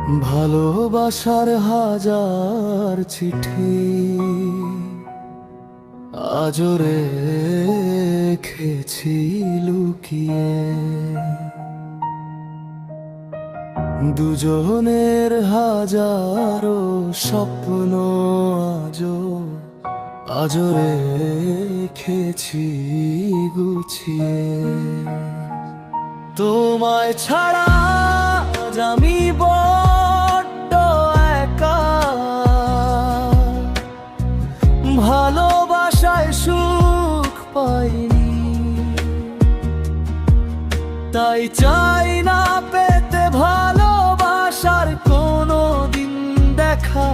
ভালোবাসার হাজার চিঠি আজও রেখেছি লুকিয়ে। দুজনের হাজারো স্বপ্ন আজও রেখেছি গুছিয়ে। তোমায় ছাড়া আজ আমি বড্ড একা, ভালোবাসায় সুখ পাইনি, তাই চাই না পেতে ভালোবাসার কোনো দিন দেখা।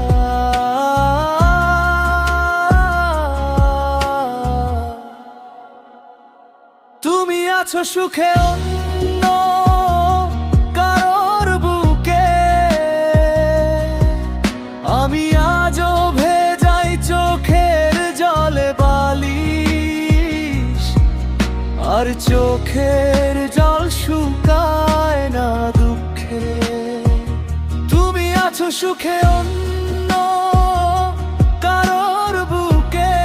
তুমি আছো সুখে অন্য কারোর বুকে, আমি আজও ভেজাই চোখের জলে বালিশ, আর চোখের জল শুকায় না দুঃখে। তুমি আছো সুখে অন্য কারোর বুকে,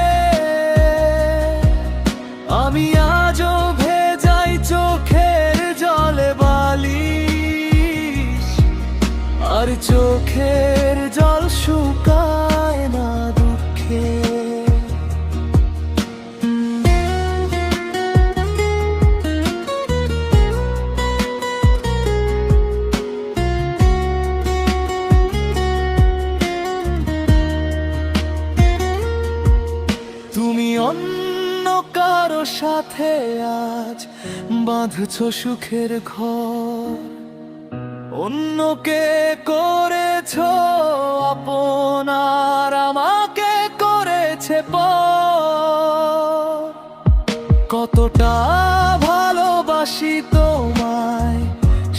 আমি আজও ভেজাই চোখের জলে বালিশ, আর চোখের জল শুকায় না দুঃখে। তুমি অন্য কারো সাথে আজ বাঁধছো সুখের ঘর, অন্যকে করেছো আপন আর আমাকে করেছে পর। কতটা ভালোবাসি তোমায়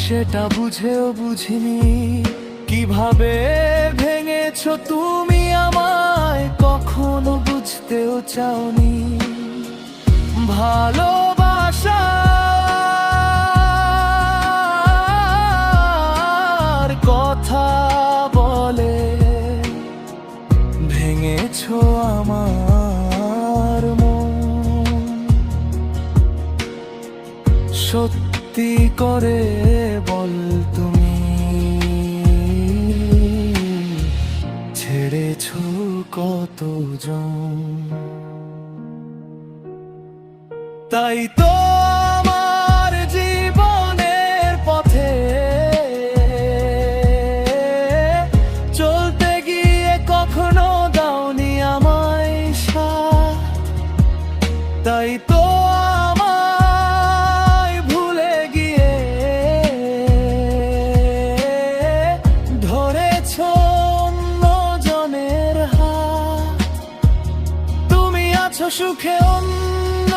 সেটা বুঝেও বুঝিনি, কিভাবে ভেঙেছো তুমি আমায় কখনো বুঝতেও চাওনি। ভালোবাসার কথা বলে ভেঙেছো আমার মন, সত্যি করে বল তুমি ছেড়েছো কতজন। তাই তো আমার জীবনের পথে চলতে গিয়ে কখনো দাওনি আমায় সাথ, তাই তো আমায় ভুলে গিয়ে ধরেছো অন্য জনের হাত। তুমি আছো সুখে অন্য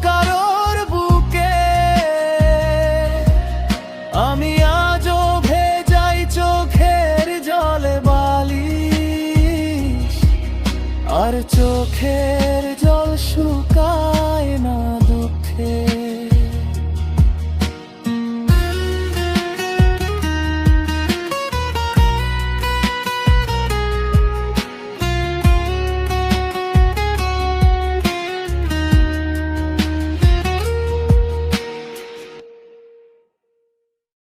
কারোর বুকে, আমি আজও ভেজাই চোখের জলে বালিশ, আর চোখে